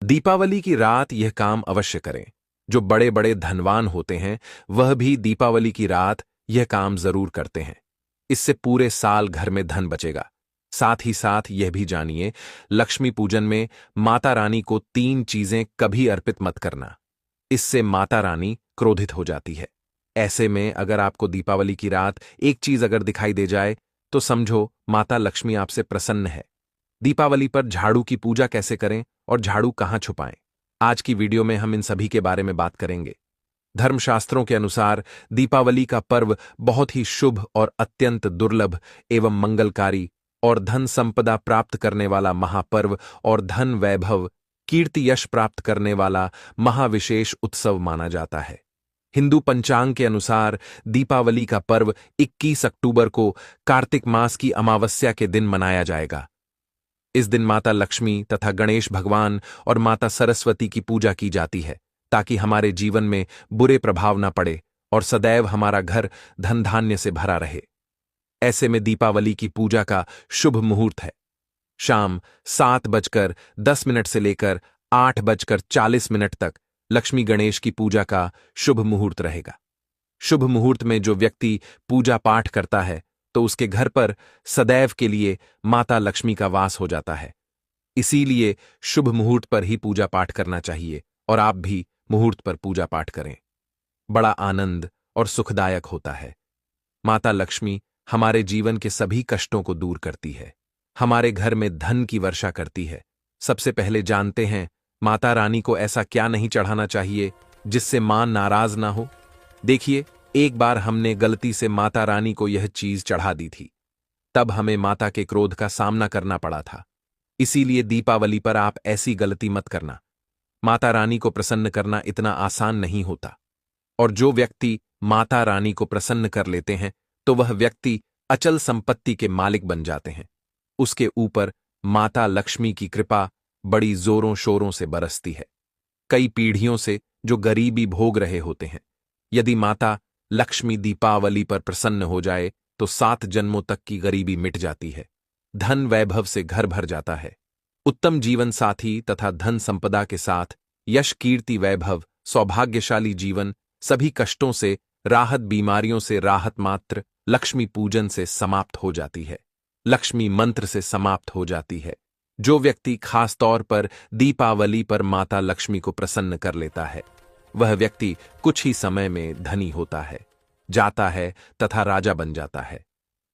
दीपावली की रात यह काम अवश्य करें। जो बड़े बड़े धनवान होते हैं वह भी दीपावली की रात यह काम जरूर करते हैं। इससे पूरे साल घर में धन बचेगा। साथ ही साथ यह भी जानिए, लक्ष्मी पूजन में माता रानी को 3 चीजें कभी अर्पित मत करना। इससे माता रानी क्रोधित हो जाती है। ऐसे में अगर आपको दीपावली की रात एक चीज अगर दिखाई दे जाए तो समझो माता लक्ष्मी आपसे प्रसन्न है। दीपावली पर झाड़ू की पूजा कैसे करें और झाड़ू कहां छुपाएं, आज की वीडियो में हम इन सभी के बारे में बात करेंगे। धर्मशास्त्रों के अनुसार दीपावली का पर्व बहुत ही शुभ और अत्यंत दुर्लभ एवं मंगलकारी और धन संपदा प्राप्त करने वाला महापर्व और धन वैभव कीर्ति यश प्राप्त करने वाला महाविशेष उत्सव माना जाता है। हिंदू पंचांग के अनुसार दीपावली का पर्व 21 अक्टूबर को कार्तिक मास की अमावस्या के दिन मनाया जाएगा। इस दिन माता लक्ष्मी तथा गणेश भगवान और माता सरस्वती की पूजा की जाती है ताकि हमारे जीवन में बुरे प्रभाव न पड़े और सदैव हमारा घर धन धान्य से भरा रहे। ऐसे में दीपावली की पूजा का शुभ मुहूर्त है शाम 7:10 से लेकर 8:40 तक लक्ष्मी गणेश की पूजा का शुभ मुहूर्त रहेगा। शुभ मुहूर्त में जो व्यक्ति पूजा पाठ करता है तो उसके घर पर सदैव के लिए माता लक्ष्मी का वास हो जाता है। इसीलिए शुभ मुहूर्त पर ही पूजा पाठ करना चाहिए और आप भी मुहूर्त पर पूजा पाठ करें। बड़ा आनंद और सुखदायक होता है। माता लक्ष्मी हमारे जीवन के सभी कष्टों को दूर करती है, हमारे घर में धन की वर्षा करती है। सबसे पहले जानते हैं माता रानी को ऐसा क्या नहीं चढ़ाना चाहिए जिससे मां नाराज ना हो। देखिए, एक बार हमने गलती से माता रानी को यह चीज चढ़ा दी थी, तब हमें माता के क्रोध का सामना करना पड़ा था। इसीलिए दीपावली पर आप ऐसी गलती मत करना। माता रानी को प्रसन्न करना इतना आसान नहीं होता, और जो व्यक्ति माता रानी को प्रसन्न कर लेते हैं तो वह व्यक्ति अचल संपत्ति के मालिक बन जाते हैं। उसके ऊपर माता लक्ष्मी की कृपा बड़ी जोरों शोरों से बरसती है। कई पीढ़ियों से जो गरीबी भोग रहे होते हैं, यदि माता लक्ष्मी दीपावली पर प्रसन्न हो जाए तो 7 जन्मों तक की गरीबी मिट जाती है। धन वैभव से घर भर जाता है। उत्तम जीवन साथी तथा धन संपदा के साथ यश कीर्ति वैभव सौभाग्यशाली जीवन, सभी कष्टों से राहत, बीमारियों से राहत मात्र लक्ष्मी पूजन से समाप्त हो जाती है, लक्ष्मी मंत्र से समाप्त हो जाती है। जो व्यक्ति खास तौर पर दीपावली पर माता लक्ष्मी को प्रसन्न कर लेता है वह व्यक्ति कुछ ही समय में धनी होता है, जाता है तथा राजा बन जाता है।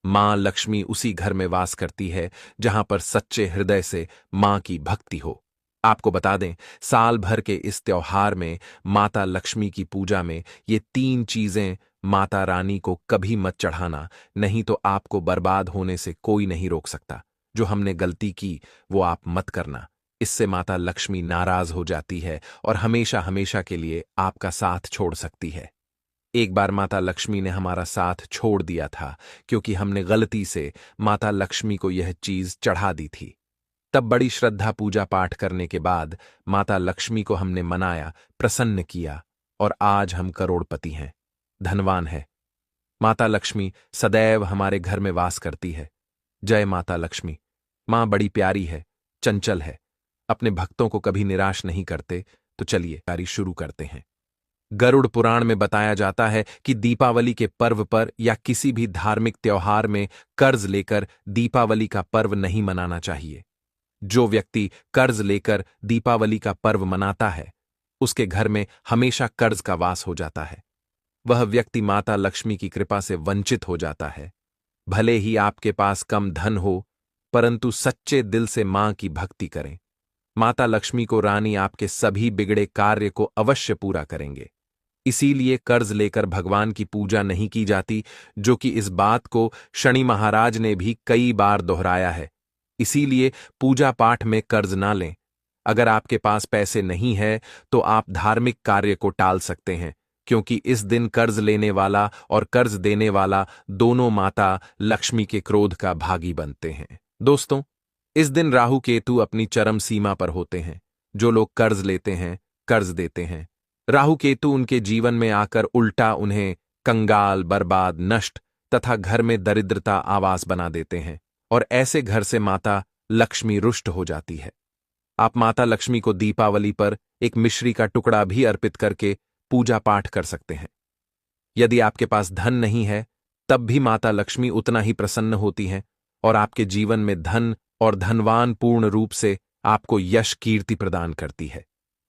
मां लक्ष्मी उसी घर में वास करती है जहां पर सच्चे हृदय से मां की भक्ति हो। आपको बता दें, साल भर के इस त्योहार में माता लक्ष्मी की पूजा में ये 3 चीजें माता रानी को कभी मत चढ़ाना, नहीं तो आपको बर्बाद होने से कोई नहीं रोक सकता। जो हमने गलती की वो आप मत करना, इससे माता लक्ष्मी नाराज हो जाती है और हमेशा हमेशा के लिए आपका साथ छोड़ सकती है। एक बार माता लक्ष्मी ने हमारा साथ छोड़ दिया था क्योंकि हमने गलती से माता लक्ष्मी को यह चीज चढ़ा दी थी। तब बड़ी श्रद्धा पूजा पाठ करने के बाद माता लक्ष्मी को हमने मनाया, प्रसन्न किया और आज हम करोड़पति हैं, धनवान है। माता लक्ष्मी सदैव हमारे घर में वास करती है। जय माता लक्ष्मी। मां बड़ी प्यारी है, चंचल है, अपने भक्तों को कभी निराश नहीं करते। तो चलिए कार्य शुरू करते हैं। गरुड़ पुराण में बताया जाता है कि दीपावली के पर्व पर या किसी भी धार्मिक त्योहार में कर्ज लेकर दीपावली का पर्व नहीं मनाना चाहिए। जो व्यक्ति कर्ज लेकर दीपावली का पर्व मनाता है उसके घर में हमेशा कर्ज का वास हो जाता है। वह व्यक्ति माता लक्ष्मी की कृपा से वंचित हो जाता है। भले ही आपके पास कम धन हो, परंतु सच्चे दिल से मां की भक्ति करें। माता लक्ष्मी को रानी आपके सभी बिगड़े कार्य को अवश्य पूरा करेंगे। इसीलिए कर्ज लेकर भगवान की पूजा नहीं की जाती, जो कि इस बात को शनि महाराज ने भी कई बार दोहराया है। इसीलिए पूजा पाठ में कर्ज ना लें। अगर आपके पास पैसे नहीं है तो आप धार्मिक कार्य को टाल सकते हैं, क्योंकि इस दिन कर्ज लेने वाला और कर्ज देने वाला दोनों माता लक्ष्मी के क्रोध का भागी बनते हैं। दोस्तों, इस दिन राहु केतु अपनी चरम सीमा पर होते हैं। जो लोग कर्ज लेते हैं, कर्ज देते हैं, राहु केतु उनके जीवन में आकर उल्टा उन्हें कंगाल, बर्बाद, नष्ट तथा घर में दरिद्रता आवास बना देते हैं और ऐसे घर से माता लक्ष्मी रुष्ट हो जाती है। आप माता लक्ष्मी को दीपावली पर एक मिश्री का टुकड़ा भी अर्पित करके पूजा पाठ कर सकते हैं। यदि आपके पास धन नहीं है, तब भी माता लक्ष्मी उतना ही प्रसन्न होती हैं और आपके जीवन में धन और धनवान पूर्ण रूप से आपको यश कीर्ति प्रदान करती है।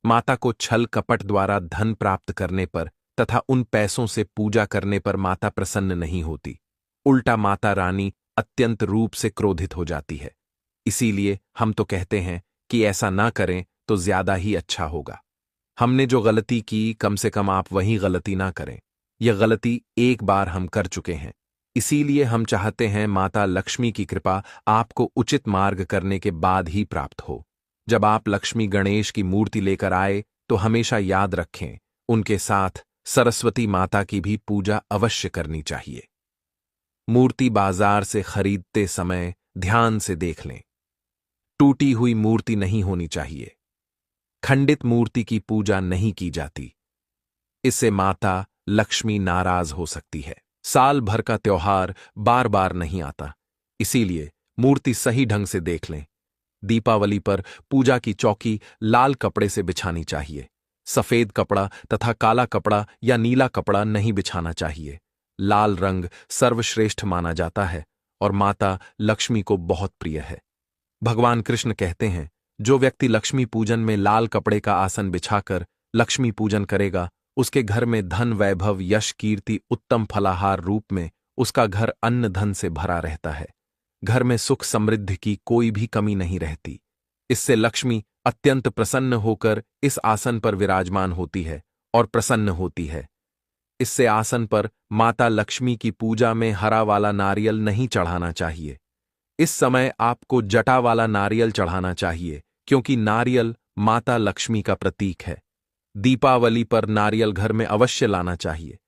माता को छल कपट द्वारा धन प्राप्त करने पर तथा उन पैसों से पूजा करने पर माता प्रसन्न नहीं होती। उल्टा माता रानी अत्यंत रूप से क्रोधित हो जाती है। इसीलिए हम तो कहते हैं कि ऐसा ना करें तो ज्यादा ही अच्छा होगा। हमने जो गलती की, कम से कम आप वही गलती ना करें। यह गलती एक बार हम कर चुके हैं। इसीलिए हम चाहते हैं माता लक्ष्मी की कृपा आपको उचित मार्ग करने के बाद ही प्राप्त हो। जब आप लक्ष्मी गणेश की मूर्ति लेकर आए तो हमेशा याद रखें, उनके साथ सरस्वती माता की भी पूजा अवश्य करनी चाहिए। मूर्ति बाजार से खरीदते समय ध्यान से देख लें। टूटी हुई मूर्ति नहीं होनी चाहिए। खंडित मूर्ति की पूजा नहीं की जाती। इससे माता लक्ष्मी नाराज हो सकती है। साल भर का त्योहार बार बार नहीं आता, इसीलिए मूर्ति सही ढंग से देख लें। दीपावली पर पूजा की चौकी लाल कपड़े से बिछानी चाहिए। सफेद कपड़ा तथा काला कपड़ा या नीला कपड़ा नहीं बिछाना चाहिए। लाल रंग सर्वश्रेष्ठ माना जाता है और माता लक्ष्मी को बहुत प्रिय है। भगवान कृष्ण कहते हैं, जो व्यक्ति लक्ष्मी पूजन में लाल कपड़े का आसन बिछाकर लक्ष्मी पूजन करेगा, उसके घर में धन वैभव यश कीर्ति उत्तम फलाहार रूप में उसका घर अन्न धन से भरा रहता है। घर में सुख समृद्धि की कोई भी कमी नहीं रहती। इससे लक्ष्मी अत्यंत प्रसन्न होकर इस आसन पर विराजमान होती है और प्रसन्न होती है। इससे आसन पर माता लक्ष्मी की पूजा में हरा वाला नारियल नहीं चढ़ाना चाहिए। इस समय आपको जटा वाला नारियल चढ़ाना चाहिए, क्योंकि नारियल माता लक्ष्मी का प्रतीक है। दीपावली पर नारियल घर में अवश्य लाना चाहिए।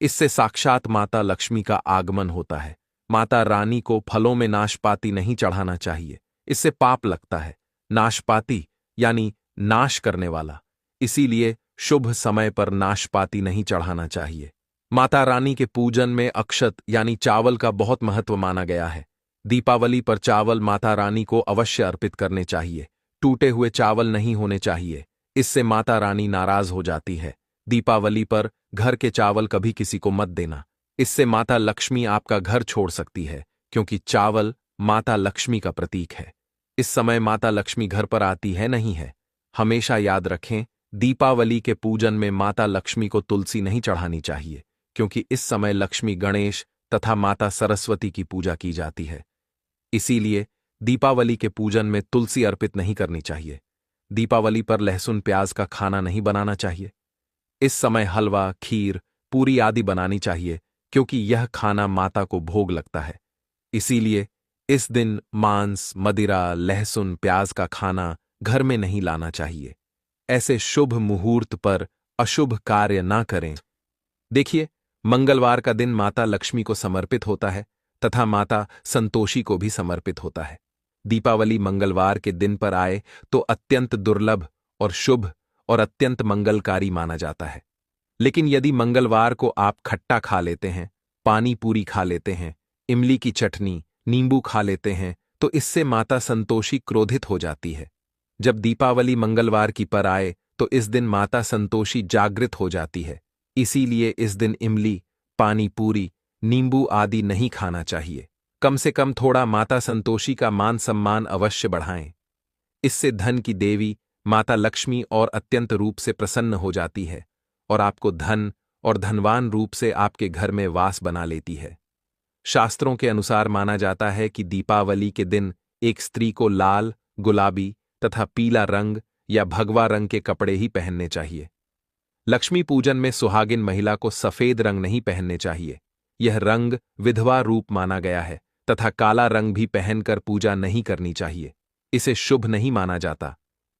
इससे साक्षात माता लक्ष्मी का आगमन होता है। माता रानी को फलों में नाशपाती नहीं चढ़ाना चाहिए, इससे पाप लगता है। नाशपाती यानी नाश करने वाला, इसीलिए शुभ समय पर नाशपाती नहीं चढ़ाना चाहिए। माता रानी के पूजन में अक्षत यानी चावल का बहुत महत्व माना गया है। दीपावली पर चावल माता रानी को अवश्य अर्पित करने चाहिए। टूटे हुए चावल नहीं होने चाहिए, इससे माता रानी नाराज हो जाती है। दीपावली पर घर के चावल कभी किसी को मत देना, इससे माता लक्ष्मी आपका घर छोड़ सकती है, क्योंकि चावल माता लक्ष्मी का प्रतीक है। इस समय माता लक्ष्मी घर पर आती है नहीं है। हमेशा याद रखें, दीपावली के पूजन में माता लक्ष्मी को तुलसी नहीं चढ़ानी चाहिए, क्योंकि इस समय लक्ष्मी गणेश तथा माता सरस्वती की पूजा की जाती है। इसीलिए दीपावली के पूजन में तुलसी अर्पित नहीं करनी चाहिए। दीपावली पर लहसुन प्याज का खाना नहीं बनाना चाहिए। इस समय हलवा, खीर, पूरी आदि बनानी चाहिए, क्योंकि यह खाना माता को भोग लगता है। इसीलिए इस दिन मांस, मदिरा, लहसुन प्याज का खाना घर में नहीं लाना चाहिए। ऐसे शुभ मुहूर्त पर अशुभ कार्य ना करें। देखिए, मंगलवार का दिन माता लक्ष्मी को समर्पित होता है तथा माता संतोषी को भी समर्पित होता है। दीपावली मंगलवार के दिन पर आए तो अत्यंत दुर्लभ और शुभ और अत्यंत मंगलकारी माना जाता है। लेकिन यदि मंगलवार को आप खट्टा खा लेते हैं, पानी पूरी खा लेते हैं, इमली की चटनी, नींबू खा लेते हैं, तो इससे माता संतोषी क्रोधित हो जाती है। जब दीपावली मंगलवार की पर आए तो इस दिन माता संतोषी जागृत हो जाती है। इसीलिए इस दिन इमली, पानी पूरी, नींबू आदि नहीं खाना चाहिए। कम से कम थोड़ा माता संतोषी का मान सम्मान अवश्य बढ़ाएं। इससे धन की देवी माता लक्ष्मी और अत्यंत रूप से प्रसन्न हो जाती है और आपको धन और धनवान रूप से आपके घर में वास बना लेती है। शास्त्रों के अनुसार माना जाता है कि दीपावली के दिन एक स्त्री को लाल, गुलाबी तथा पीला रंग या भगवा रंग के कपड़े ही पहनने चाहिए। लक्ष्मी पूजन में सुहागिन महिला को सफेद रंग नहीं पहनने चाहिए। यह रंग विधवा रूप माना गया है तथा काला रंग भी पहनकर पूजा नहीं करनी चाहिए। इसे शुभ नहीं माना जाता।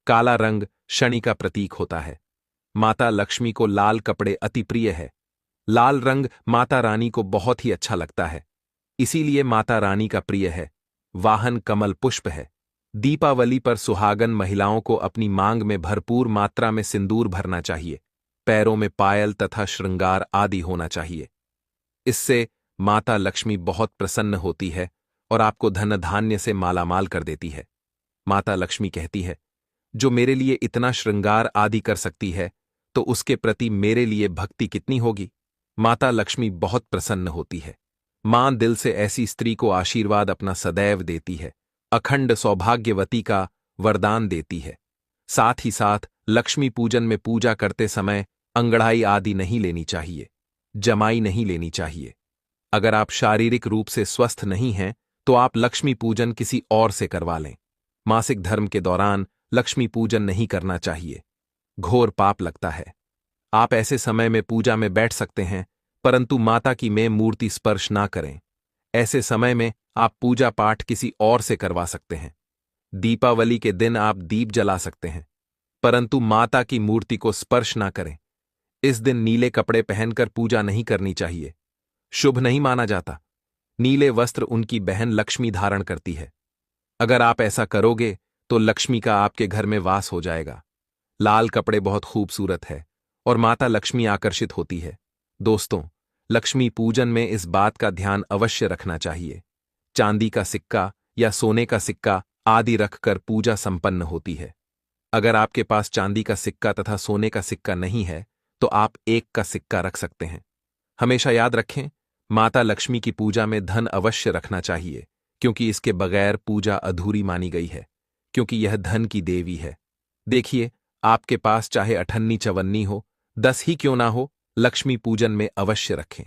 काला रंग शनि का प्रतीक होता है। माता लक्ष्मी को लाल कपड़े अति प्रिय है। लाल रंग माता रानी को बहुत ही अच्छा लगता है, इसीलिए माता रानी का प्रिय है। वाहन कमल पुष्प है। दीपावली पर सुहागन महिलाओं को अपनी मांग में भरपूर मात्रा में सिंदूर भरना चाहिए। पैरों में पायल तथा श्रृंगार आदि होना चाहिए। इससे माता लक्ष्मी बहुत प्रसन्न होती है और आपको धन धान्य से मालामाल कर देती है। माता लक्ष्मी कहती है, जो मेरे लिए इतना श्रृंगार आदि कर सकती है, तो उसके प्रति मेरे लिए भक्ति कितनी होगी। माता लक्ष्मी बहुत प्रसन्न होती है। मां दिल से ऐसी स्त्री को आशीर्वाद अपना सदैव देती है, अखंड सौभाग्यवती का वरदान देती है। साथ ही साथ लक्ष्मी पूजन में पूजा करते समय अंगड़ाई आदि नहीं लेनी चाहिए, जमाई नहीं लेनी चाहिए। अगर आप शारीरिक रूप से स्वस्थ नहीं हैं, तो आप लक्ष्मी पूजन किसी और से करवा लें। मासिक धर्म के दौरान लक्ष्मी पूजन नहीं करना चाहिए, घोर पाप लगता है। आप ऐसे समय में पूजा में बैठ सकते हैं, परंतु माता की में मूर्ति स्पर्श ना करें। ऐसे समय में आप पूजा पाठ किसी और से करवा सकते हैं। दीपावली के दिन आप दीप जला सकते हैं, परंतु माता की मूर्ति को स्पर्श ना करें। इस दिन नीले कपड़े पहनकर पूजा नहीं करनी चाहिए, शुभ नहीं माना जाता। नीले वस्त्र उनकी बहन लक्ष्मी धारण करती है। अगर आप ऐसा करोगे तो लक्ष्मी का आपके घर में वास हो जाएगा। लाल कपड़े बहुत खूबसूरत है और माता लक्ष्मी आकर्षित होती है। दोस्तों, लक्ष्मी पूजन में इस बात का ध्यान अवश्य रखना चाहिए। चांदी का सिक्का या सोने का सिक्का आदि रखकर पूजा संपन्न होती है। अगर आपके पास चांदी का सिक्का तथा सोने का सिक्का नहीं है, तो आप एक का सिक्का रख सकते हैं। हमेशा याद रखें, माता लक्ष्मी की पूजा में धन अवश्य रखना चाहिए, क्योंकि इसके बगैर पूजा अधूरी मानी गई है, क्योंकि यह धन की देवी है। देखिए, आपके पास चाहे अठन्नी चवन्नी हो, 10 ही क्यों ना हो, लक्ष्मी पूजन में अवश्य रखें।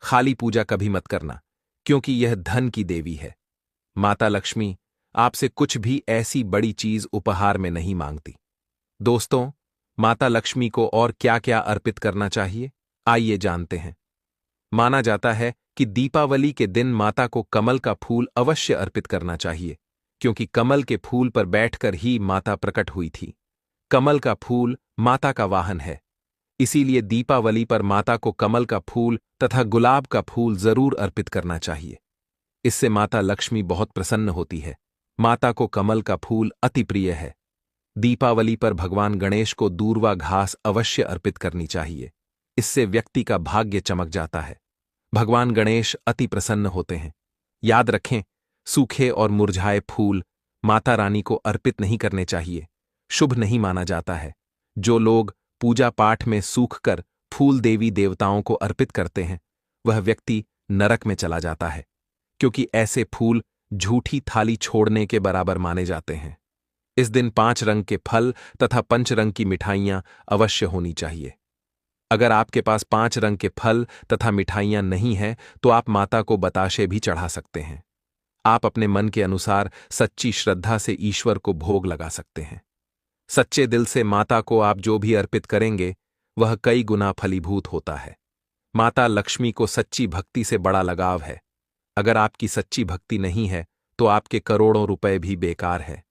खाली पूजा कभी मत करना, क्योंकि यह धन की देवी है। माता लक्ष्मी आपसे कुछ भी ऐसी बड़ी चीज उपहार में नहीं मांगती। दोस्तों, माता लक्ष्मी को और क्या क्या अर्पित करना चाहिए, आइए जानते हैं। माना जाता है कि दीपावली के दिन माता को कमल का फूल अवश्य अर्पित करना चाहिए, क्योंकि कमल के फूल पर बैठकर ही माता प्रकट हुई थी। कमल का फूल माता का वाहन है, इसीलिए दीपावली पर माता को कमल का फूल तथा गुलाब का फूल जरूर अर्पित करना चाहिए। इससे माता लक्ष्मी बहुत प्रसन्न होती है। माता को कमल का फूल अति प्रिय है। दीपावली पर भगवान गणेश को दूर्वा घास अवश्य अर्पित करनी चाहिए। इससे व्यक्ति का भाग्य चमक जाता है। भगवान गणेश अति प्रसन्न होते हैं। याद रखें, सूखे और मुरझाए फूल माता रानी को अर्पित नहीं करने चाहिए, शुभ नहीं माना जाता है। जो लोग पूजा पाठ में सूख कर फूल देवी देवताओं को अर्पित करते हैं, वह व्यक्ति नरक में चला जाता है, क्योंकि ऐसे फूल झूठी थाली छोड़ने के बराबर माने जाते हैं। इस दिन 5 रंग के फल तथा 5 रंग की मिठाइयां अवश्य होनी चाहिए। अगर आपके पास 5 रंग के फल तथा मिठाइयां नहीं हैं, तो आप माता को बताशे भी चढ़ा सकते हैं। आप अपने मन के अनुसार सच्ची श्रद्धा से ईश्वर को भोग लगा सकते हैं। सच्चे दिल से माता को आप जो भी अर्पित करेंगे, वह कई गुना फलीभूत होता है। माता लक्ष्मी को सच्ची भक्ति से बड़ा लगाव है। अगर आपकी सच्ची भक्ति नहीं है, तो आपके करोड़ों रुपए भी बेकार है।